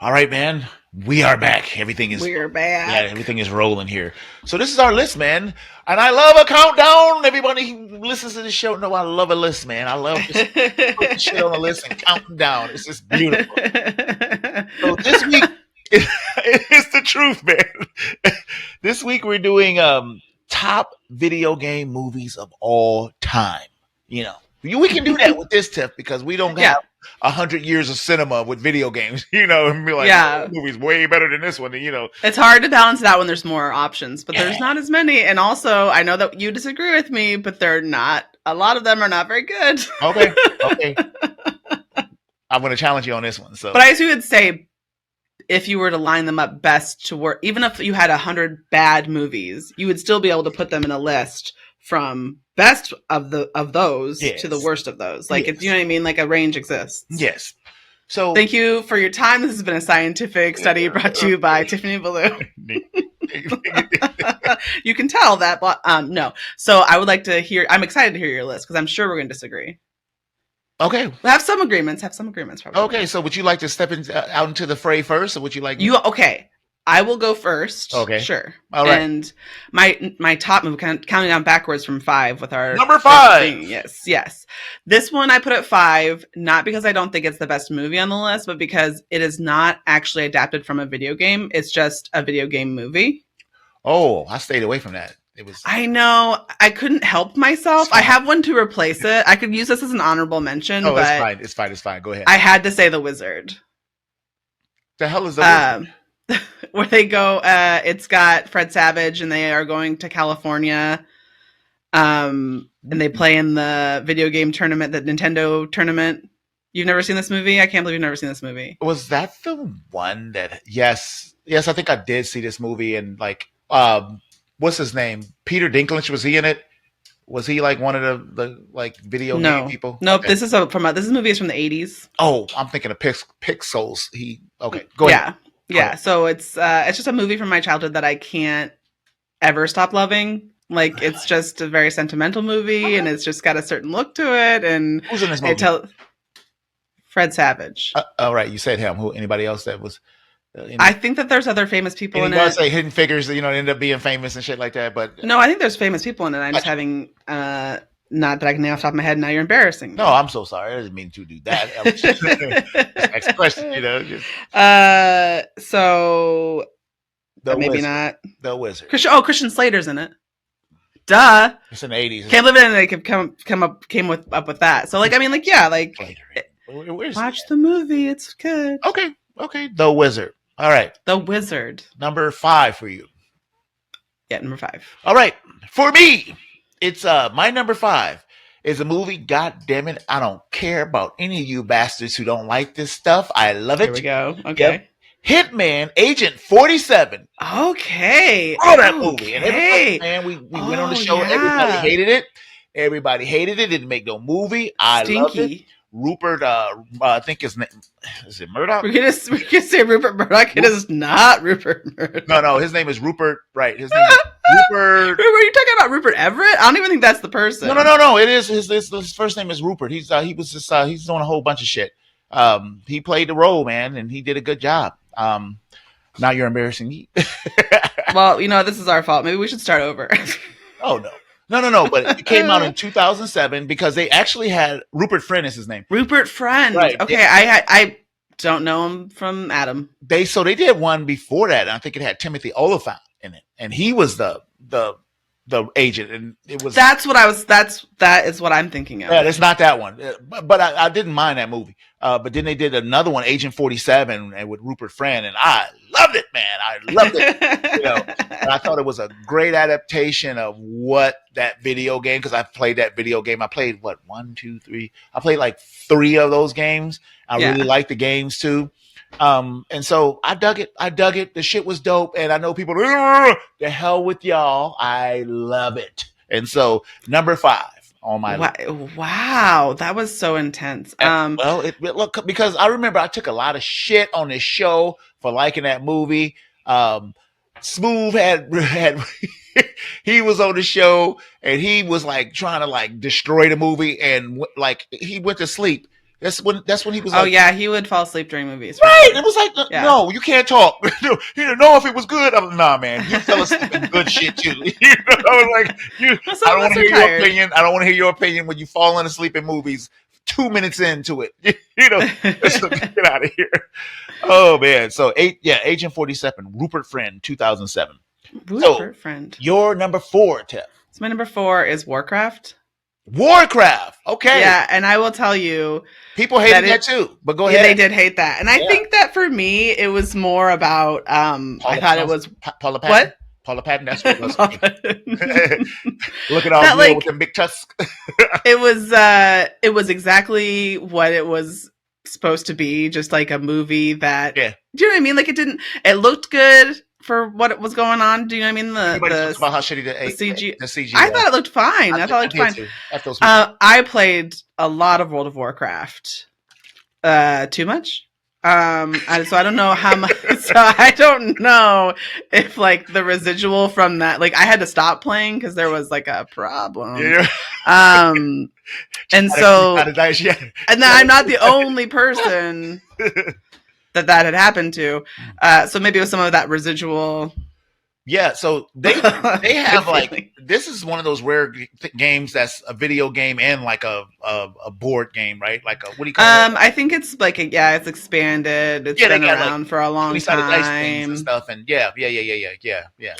All right, man. We are back. We're back. Everything is rolling here. So this is our list, man. And I love a countdown. Everybody who listens to the show know I love a list, man. I love just putting shit on a list and counting down. It's just beautiful. So this week it's the truth, man. This week we're doing top video game movies of all time. You know, we can do that with this tip because we don't have 100 years of cinema with video games, you know, and be like, this movie's way better than this one, you know. It's hard to balance it out when there's more options, but there's not as many. And also, I know that you disagree with me, but they're not, a lot of them are not very good. Okay. I'm going to challenge you on this one. So, but I would say if you were to line them up best to work, even if you had 100 bad movies, you would still be able to put them in a list from best of those to the worst of those. Like, it's, you know what I mean? Like a range exists. Yes. So thank you for your time. This has been a scientific study brought to you by Tiffany Ballou. You can tell that, no. So I would like to hear, I'm excited to hear your list because I'm sure we're going to disagree. Okay. We'll have some agreements. Probably. Okay. So would you like to step out into the fray first, or would you like Okay. I will go first. Okay. Sure. All right. And my top movie, counting down backwards from 5 with our number 5. Yes. This one I put at 5, not because I don't think it's the best movie on the list, but because it is not actually adapted from a video game. It's just a video game movie. Oh, I stayed away from that. I know. I couldn't help myself. I have one to replace it. I could use this as an honorable mention. Oh, but it's fine. Go ahead. I had to say The Wizard. The hell is The Wizard? Where they go, it's got Fred Savage and they are going to California. And they play in the video game tournament, the Nintendo tournament. You've never seen this movie? I can't believe you've never seen this movie. Was that the one that, yes, I think I did see this movie, and like, what's his name? Peter Dinklage, was he in it? Was he like one of the like video game people? Nope. Okay. This is this movie is from the 80s. Oh, I'm thinking of Pixels. Go ahead. Yeah, so it's just a movie from my childhood that I can't ever stop loving. Like, it's just a very sentimental movie, and it's just got a certain look to it. And who's in this movie? Fred Savage. All right, you said him. Who? Anybody else that was? I think that there's other famous people in it. I say Hidden Figures that end up being famous and shit like that. But no, I think there's famous people in it. I'm just having not that I can name off the top of my head. Now you're embarrassing me. No, I'm so sorry. I didn't mean to do that. Next question, So maybe Wizard. not The Wizard. Christian Slater's in it. Duh. It's in the 80s. Can't live in it. They could came up with that. So like, I mean, like, yeah, like watch the movie. It's good. Okay. The Wizard. All right. The Wizard. Number 5 for you. Yeah, number 5. All right. For me, it's my number 5 is a movie. God damn it. I don't care about any of you bastards who don't like this stuff. I love it. Here we go. Okay. Yep. Hitman Agent 47. Okay. Oh, that movie. And everybody, man, we went on the show. Yeah. Everybody hated it. Didn't make no movie. I loved it. Rupert, I think his name is it Murdoch? We can say Rupert Murdoch. It is not Rupert Murdoch. No, his name is Rupert. Right, his name is Rupert. Were you talking about Rupert Everett? I don't even think that's the person. No. It is his first name is Rupert. He's he's doing a whole bunch of shit. He played the role, man, and he did a good job. Now you're embarrassing me. Well, this is our fault. Maybe we should start over. Oh no. No, but it came out in 2007 because they actually had Rupert Friend is his name. Rupert Friend. Right. Okay, yeah. I don't know him from Adam. They did one before that, and I think it had Timothy Olyphant in it, and he was the agent, and it was that is what I'm thinking of. Yeah, it's not that one, but I didn't mind that movie. But then they did another one, Agent 47, and with Rupert Friend, and I loved it, man. I loved it. And I thought it was a great adaptation of what that video game, because I played that video game. I played one, two, three. I played like 3 of those games. I really liked the games too. And so I dug it. The shit was dope. And I know people, the hell with y'all. I love it. And so number 5 on my list. Wow. That was so intense. Look, because I remember I took a lot of shit on this show for liking that movie. Smooth had he was on the show and he was like trying to like destroy the movie, and like he went to sleep That's when he was. Oh yeah, he would fall asleep during movies. Right. It was like, no, you can't talk. He didn't know if it was good. I'm like, nah, man, you fell asleep in good shit too. Like I don't want to hear your opinion. I don't want to hear your opinion when you falling asleep in movies 2 minutes into it. So get out of here. Oh man. So Agent 47, Rupert Friend, 2007. Rupert Friend. Your number 4, Tiff. So my number 4 is Warcraft. Okay. Yeah, and I will tell you, people hated that too. But go ahead. They did hate that, and I think that for me, it was more about. I thought it was Paula Patton. What? Paula Patton. That's what it was. Look at all that, with the big tusk. It was exactly what it was supposed to be, just like a movie that. Yeah. Do you know what I mean? Like it looked good for what was going on. Do you know what I mean? Everybody talks about how shitty the CG. I thought it looked fine. I thought it looked fine. I played a lot of World of Warcraft. Too much. So I don't know how much. So I don't know if like the residual from that, like I had to stop playing because there was like a problem. Yeah. And so, and then I'm not the only person that had happened to. So maybe it was some of that residual. Yeah, so they have like, this is one of those rare games that's a video game and like a board game, right? Like what do you call it? I think it's like it's expanded. It's been around for a long time and stuff. And yeah.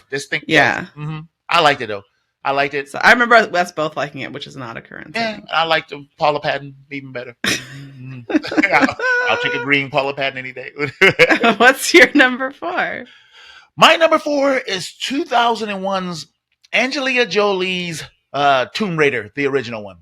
This thing, I liked it though. I liked it. So I remember us both liking it, which is not occurrence. Yeah, I liked Paula Patton even better. I'll take a green Paula Patton any day. What's your number 4? My number 4 is 2001's Angelina Jolie's Tomb Raider, the original one.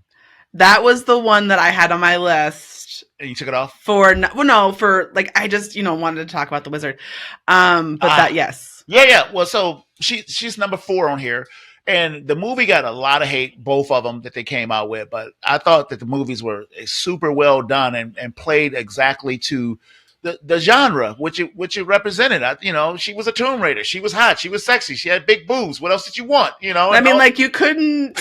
That was the one that I had on my list. And you took it off? For like I just wanted to talk about the wizard. But that yes. Yeah. Well, so she's number 4 on here. And the movie got a lot of hate, both of them that they came out with. But I thought that the movies were super well done and played exactly to the genre which it represented. She was a Tomb Raider. She was hot. She was sexy. She had big boobs. What else did you want? I mean, like you couldn't.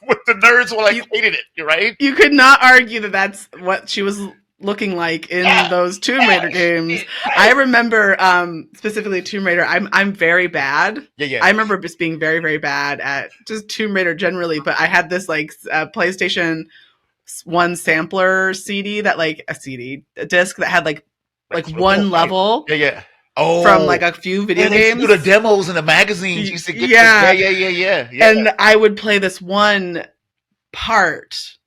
With the nerds were like hated it, right? You could not argue that that's what she was looking like in those Tomb Raider games. I remember specifically Tomb Raider. I'm very bad. Yeah. I remember just being very, very bad at just Tomb Raider generally. But I had this like PlayStation 1 sampler CD that like a disc that had like one level. Yeah. From like a few video games. The demos in the magazines used to get. Yeah. And I would play this one part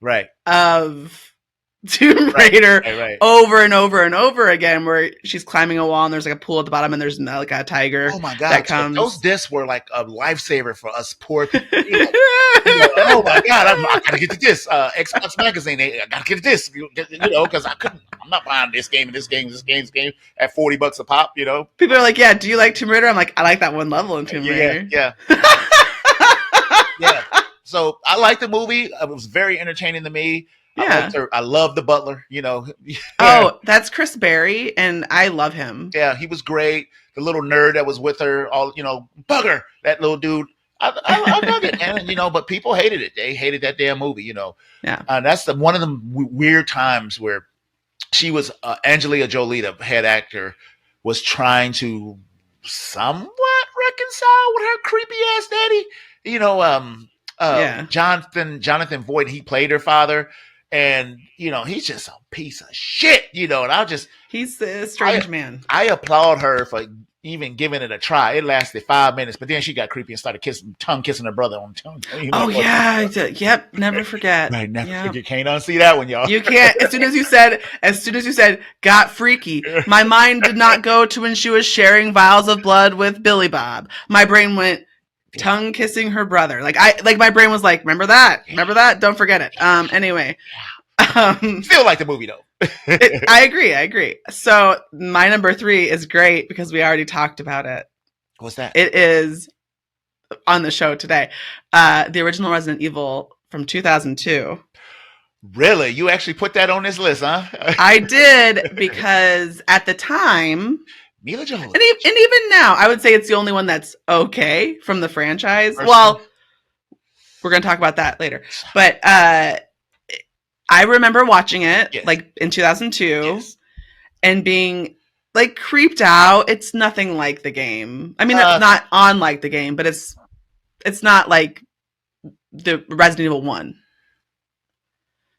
of Tomb Raider over and over and over again, where she's climbing a wall and there's like a pool at the bottom and there's like a tiger. Oh my god! That comes. Those discs were like a lifesaver for us poor people. Oh my god! I gotta get the disc. Xbox magazine. I gotta get the disc. Because I'm not buying this game at $40 a pop. People are like, "Yeah, do you like Tomb Raider?" I'm like, "I like that one level in Tomb Raider." Yeah. Yeah. So I liked the movie. It was very entertaining to me. Yeah. I love the butler, Oh, that's Chris Berry, and I love him. Yeah, he was great. The little nerd that was with her, Bugger, that little dude. I love it, man. But people hated it. They hated that damn movie, Yeah. That's one of the weird times where she was, Angelina Jolie, the head actor, was trying to somewhat reconcile with her creepy ass daddy. Jonathan Voight, he played her father. And, he's just a piece of shit, and he's a strange man. I applaud her for even giving it a try. It lasted 5 minutes, but then she got creepy and started tongue kissing her brother on tongue. Yep. Never forget. Right. Never forget. Can't unsee that one, y'all. You can't. As soon as you said, got freaky, my mind did not go to when she was sharing vials of blood with Billy Bob. My brain went, tongue kissing her brother. My brain was like, remember that? Don't forget it. Anyway. Still like the movie though. I agree. So my number 3 is great because we already talked about it. What's that? It is on the show today. The original Resident Evil from 2002. Really? You actually put that on this list, huh? I did because at the time, Mila Jovovich. And even now, I would say it's the only one that's okay from the franchise. Well, we're going to talk about that later. But I remember watching it Yes. like in 2002 Yes. and being like creeped out. It's nothing like the game. I mean, it's not unlike the game, but it's not like the Resident Evil 1.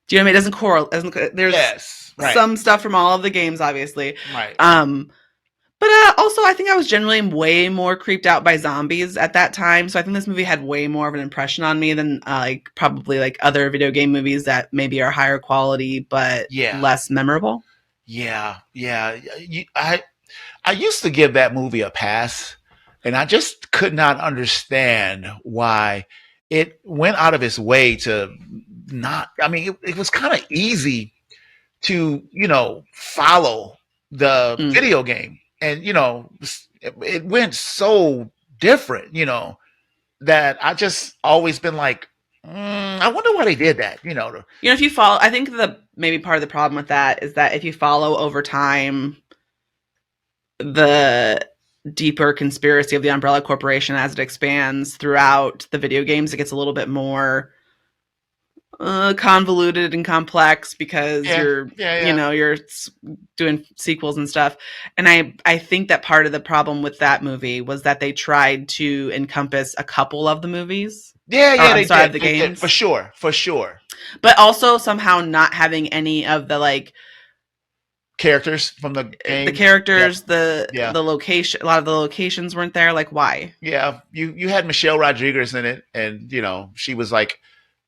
Do you know what I mean? It doesn't correlate. There's some stuff from all of the games, obviously. Right. But also, I think I was generally way more creeped out by zombies at that time. So I think this movie had way more of an impression on me than like probably like other video game movies that maybe are higher quality but less memorable. Yeah. I used to give that movie a pass, and I just could not understand why it went out of its way to not. I mean, it was kind of easy to follow the video game. And, it went so different, that I just always been like, I wonder why they did that, if you follow, I think maybe part of the problem with that is that if you follow over time, the deeper conspiracy of the Umbrella Corporation as it expands throughout the video games, it gets a little bit more convoluted and complex because you're doing sequels and stuff. And I think that part of the problem with that movie was that they tried to encompass a couple of the movies. They did. The games. For sure. But also somehow not having any of the like characters from the game. The characters, the location, a lot of the locations weren't there. Like, why? Yeah. You had Michelle Rodriguez in it, and she was like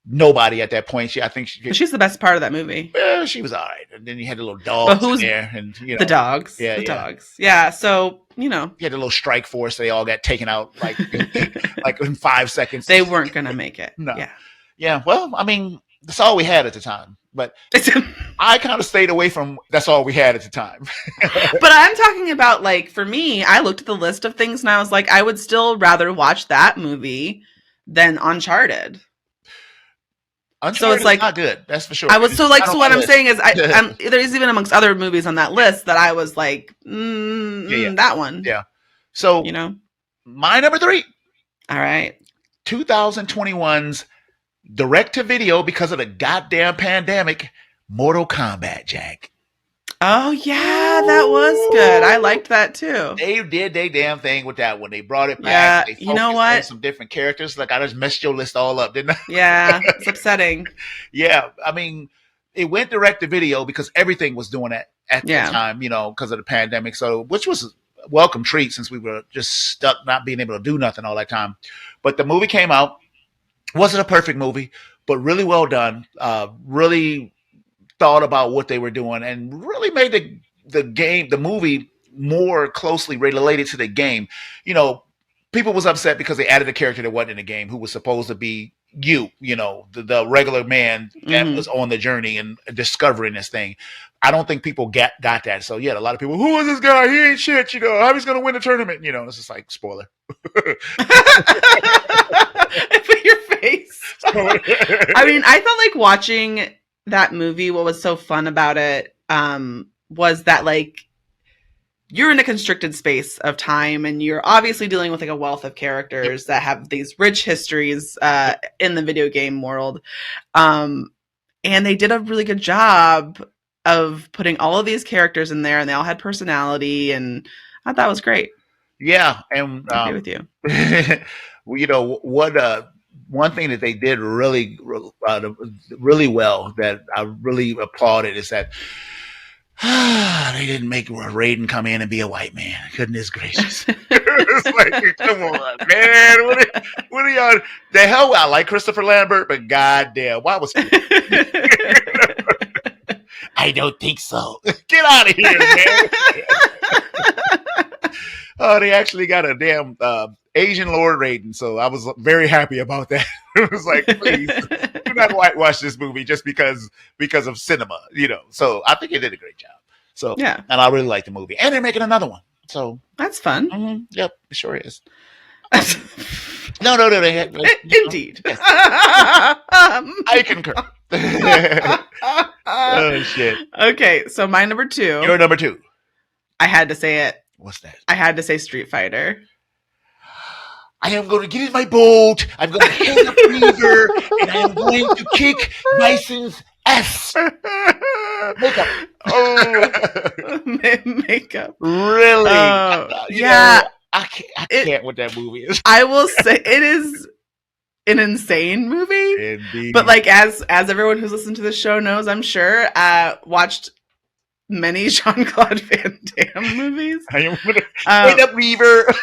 nobody at that point. She's the best part of that movie. Well, she was all right. And then you had the little dogs in there, and the dogs. Yeah, the dogs. Yeah. So you had the little strike force. They all got taken out like in 5 seconds. They weren't gonna make it. No. Yeah. Well, I mean, that's all we had at the time. But I kind of stayed away from that's all we had at the time. But I'm talking about, like, for me, I looked at the list of things and I was like, I would still rather watch that movie than Uncharted. So it's like not good. That's for sure. I was so what I'm saying is, there's even amongst other movies on that list that I was like, that one. Yeah. So my number 3. All right. 2021's direct to video, because of the goddamn pandemic, Mortal Kombat, Jack. Oh yeah, that was good. I liked that too. They did their damn thing with that one. They brought it back. Yeah, you know what? Some different characters. Like, I just messed your list all up, didn't I? Yeah, it's upsetting. Yeah, I mean, it went direct to video because everything was doing that at the time, because of the pandemic. So, which was a welcome treat since we were just stuck not being able to do nothing all that time. But the movie came out. Wasn't a perfect movie, but really well done. Really thought about what they were doing and really made the movie more closely related to the game. People was upset because they added a character that wasn't in the game, who was supposed to be the regular man that was on the journey and discovering this thing. I don't think people got that. So a lot of people, who is this guy? He ain't shit. How he's going to win the tournament? It's just like, spoiler. Put your face. I mean, I felt like watching that movie, what was so fun about it was that, like, you're in a constricted space of time and you're obviously dealing with like a wealth of characters that have these rich histories in the video game world. And they did a really good job of putting all of these characters in there, and they all had personality, and I thought it was great. Yeah. And I agree with you. One thing that they did really well that I really applauded is that they didn't make Raiden come in and be a white man. Goodness gracious. It's like, come on, man. What are y'all? The hell, I like Christopher Lambert, but goddamn, why was he? I don't think so. Get out of here, man. Oh, they actually got a damn Asian Lord Raiden, so I was very happy about that. It was like, please do not whitewash this movie just because of cinema, So I think they did a great job. So and I really like the movie, and they're making another one. So that's fun. Yep, it sure is. No. Indeed. Yes. I concur. Oh shit. Okay, so my number 2. Your number 2. I had to say it. What's that? I had to say Street Fighter. I am going to get in my boat. I'm going to hang a freezer, and I am going to kick Bison's Yes. Makeup. Oh, makeup. Really? Yeah. I can't with that movie. I will say it is an insane movie. Indeed. But like as everyone who's listened to the show knows, I'm sure, watched many Jean-Claude Van Damme movies. I am Wait up, Weaver.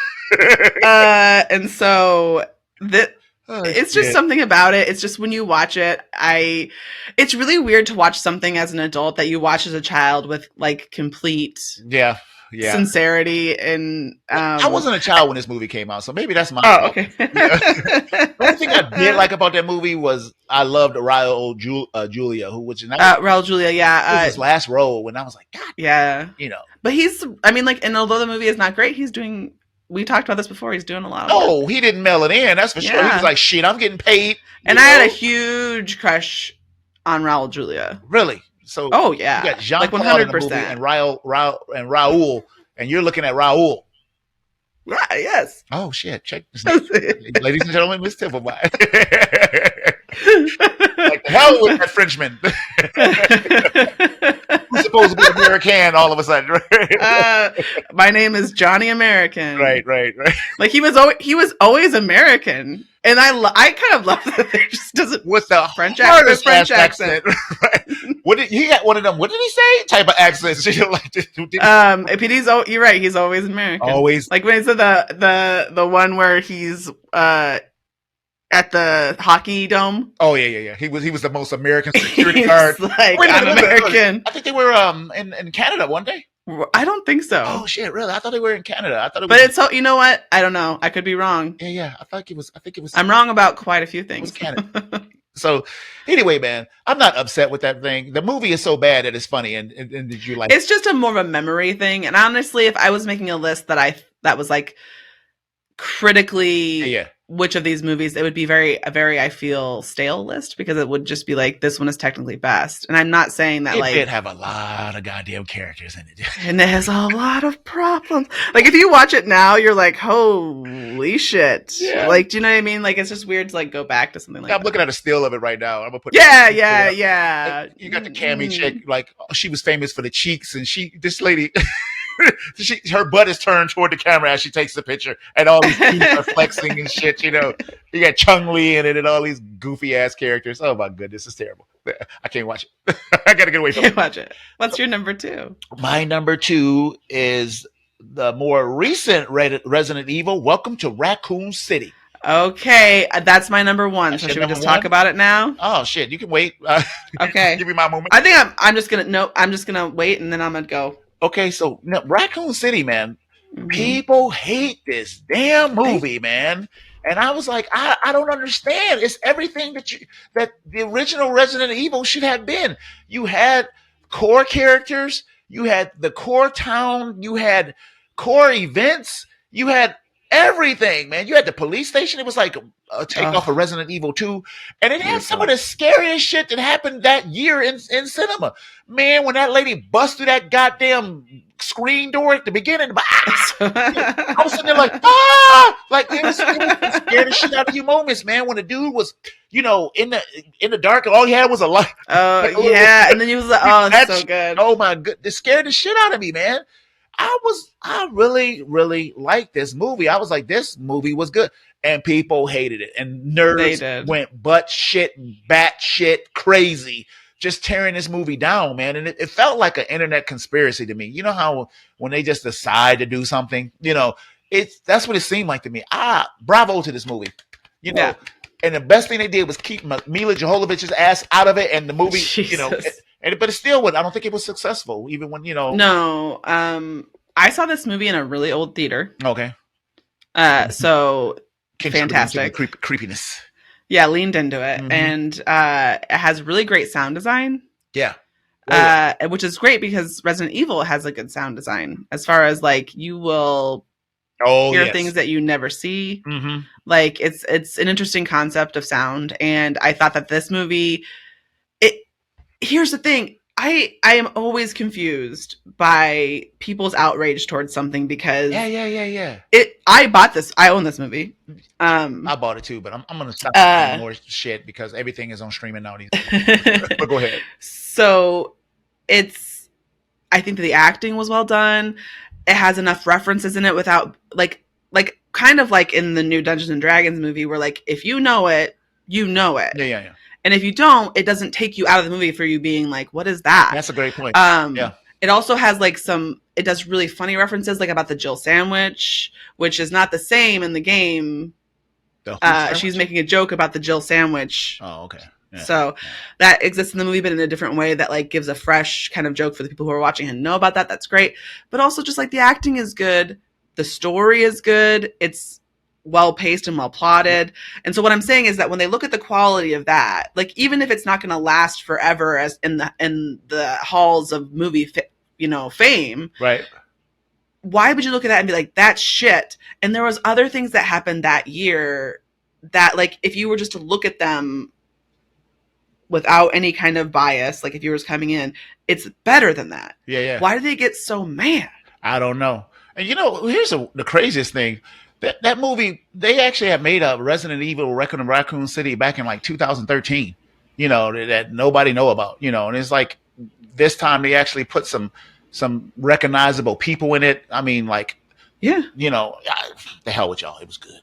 And so it's just something about it. It's just when you watch it, it's really weird to watch something as an adult that you watch as a child with like complete sincerity. And I wasn't a child when this movie came out, so maybe that's my fault. Okay. The only thing I did like about that movie was I loved Raul Julia, who was Raul Julia, his last role when I was like, God, yeah, But and although the movie is not great, he's doing. We talked about this before. He's doing a lot of work. Oh, he didn't mail it in. That's for sure. He was like, shit, I'm getting paid. And I had a huge crush on Raul Julia. Really? So, oh yeah, you got Jean-Claude in the movie and Raul, and you're looking at Raul. Yeah, yes. Oh shit! Check this out. Ladies and gentlemen, Miss Tiffleby. Like the hell with that Frenchman. Who's supposed to be American all of a sudden? My name is Johnny American. Right. Like he was always American, and I kind of love that there just doesn't with the French accent. Right. He got one of them? What did he say? Type of accents. You're right. He's always American. Always. Like when he said the one where he's at the hockey dome. Oh yeah. He was the most American security guard. Like, I'm American. I think they were in Canada one day. I don't think so. Oh shit! Really? I thought they were in Canada. I thought it was. But it's so. You know what? I don't know. I could be wrong. Yeah. I think it was. I'm wrong about quite a few things. It was Canada. So anyway, man, I'm not upset with that thing. The movie is so bad that it's funny, and did you like? It's just more of a memory thing. And honestly, if I was making a list that was like critically which of these movies, it would be a very I feel stale list, because it would just be like, this one is technically best. And I'm not saying that it did have a lot of goddamn characters in it, and it has a lot of problems. Like if you watch it now, you're like, holy shit! Yeah. Like, do you know what I mean? Like it's just weird to like go back to something like. I'm looking at a still of it right now. I'm gonna put. Yeah. Like, you got the Cammy chick, like she was famous for the cheeks, and this lady. Her butt is turned toward the camera as she takes the picture, and all these teeth are flexing and shit. You got Chung Lee in it, and all these goofy ass characters. Oh my goodness, it's terrible. I can't watch it. I gotta get away from it. Watch it. What's your number 2? My number 2 is the more recent Resident Evil. Welcome to Raccoon City. Okay, that's my number 1. So should we just talk about it now? Oh shit, you can wait. Okay, give me my moment. I think I'm just gonna wait, and then I'm gonna go. Okay, so Raccoon City, man, people hate this damn movie, man. And I was like, I don't understand. It's everything that the original Resident Evil should have been. You had core characters, you had the core town, you had core events, you had everything, man. You had the police station. It was like a takeoff of Resident Evil 2. And it had some of the scariest shit that happened that year in cinema. Man, when that lady busted that goddamn screen door at the beginning, I was sitting there like, like it was scared the shit out of you moments, man. When the dude was, in the dark, and all he had was a light. Oh, yeah. And then he was like, that's so good. Oh my god. It scared the shit out of me, man. I really, really liked this movie. I was like, this movie was good. And people hated it. And nerds went bat shit crazy, just tearing this movie down, man. And it felt like an internet conspiracy to me. You know how when they just decide to do something, that's what it seemed like to me. Bravo to this movie. And the best thing they did was keep Mila Jovovich's ass out of it, and the movie, but it still would. I don't think it was successful, even when No, I saw this movie in a really old theater. Okay. So fantastic. Creepiness. Yeah, leaned into it, and it has really great sound design. Yeah. Which is great because Resident Evil has a good sound design. As far as like you will hear things that you never see. Mm-hmm. Like it's an interesting concept of sound, and I thought that this movie. Here's the thing. I am always confused by people's outrage towards something because yeah. I bought this. I own this movie. I bought it too, but I'm gonna stop buying more shit because everything is on streaming now. But go ahead. So I think that the acting was well done. It has enough references in it without like kind of like in the new Dungeons and Dragons movie where like if you know it, you know it. Yeah. And if you don't, it doesn't take you out of the movie for you being like, what is that? That's a great point. It also has like it does really funny references like about the Jill sandwich, which is not the same in the game. She's making a joke about the Jill sandwich. Oh, okay. Yeah. So that exists in the movie, but in a different way that like gives a fresh kind of joke for the people who are watching and know about that. That's great. But also just like the acting is good. The story is good. It's well paced and well plotted. And so what I'm saying is that when they look at the quality of that, like even if it's not going to last forever as in the halls of movie, fame, right? Why would you look at that and be like, that's shit? And there was other things that happened that year that like, if you were just to look at them without any kind of bias, like if you were coming in, it's better than that. Yeah. Why do they get so mad? I don't know. And here's the craziest thing. That movie, they actually have made a Resident Evil Requiem of Raccoon City back in like 2013, that nobody know about, and it's like this time they actually put some recognizable people in it. I mean, like, yeah, the hell with y'all. It was good.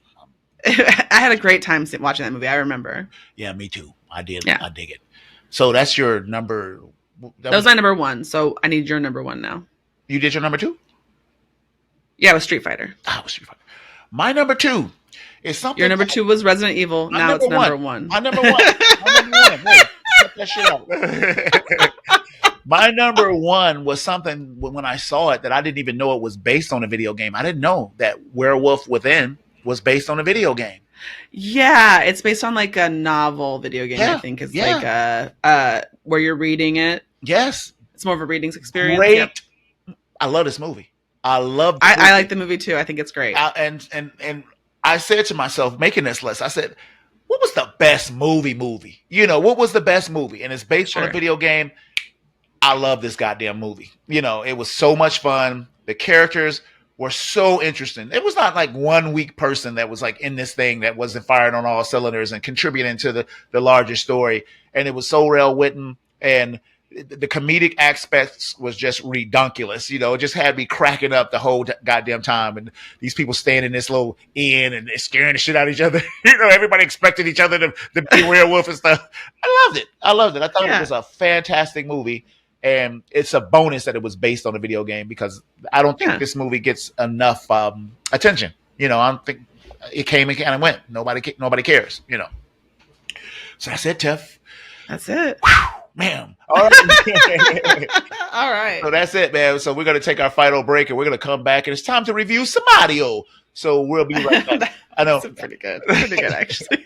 I had a great time watching that movie. I remember. Yeah, me too. I did. Yeah. I dig it. So that's your number. That was my number one. So I need your number one now. You did your number two? Yeah, it was Street Fighter. It was Street Fighter. My number two is something. Your number two was Resident Evil. Now it's number one. My number one. Hey, cut that shit out. My number one was something when I saw it that I didn't even know it was based on a video game. I didn't know that Werewolf Within was based on a video game. Yeah, it's based on like a novel video game. I think it's like where you're reading it. Yes, it's more of a readings experience. Great. Yep. I love this movie. I like the movie too. I think it's great. And I said to myself, making this list, I said, what was the best movie? What was the best movie? And it's based on a video game. I love this goddamn movie. It was so much fun. The characters were so interesting. It was not like one weak person that was like in this thing that wasn't firing on all cylinders and contributing to the larger story. And it was so well written, and the comedic aspects was just redunculous. It just had me cracking up the whole goddamn time. And these people staying in this little inn and they're scaring the shit out of each other. Everybody expected each other to be a werewolf and stuff. I loved it. I thought it was a fantastic movie. And it's a bonus that it was based on a video game because I don't think this movie gets enough attention. I don't think it came and kind of went. Nobody cares. So that's it, Tiff. That's it. Whew, man. All right. All right. So that's it, man. So we're going to take our final break and we're going to come back and it's time to review some audio. So we'll be right back. I know. That's pretty good. Pretty good, actually.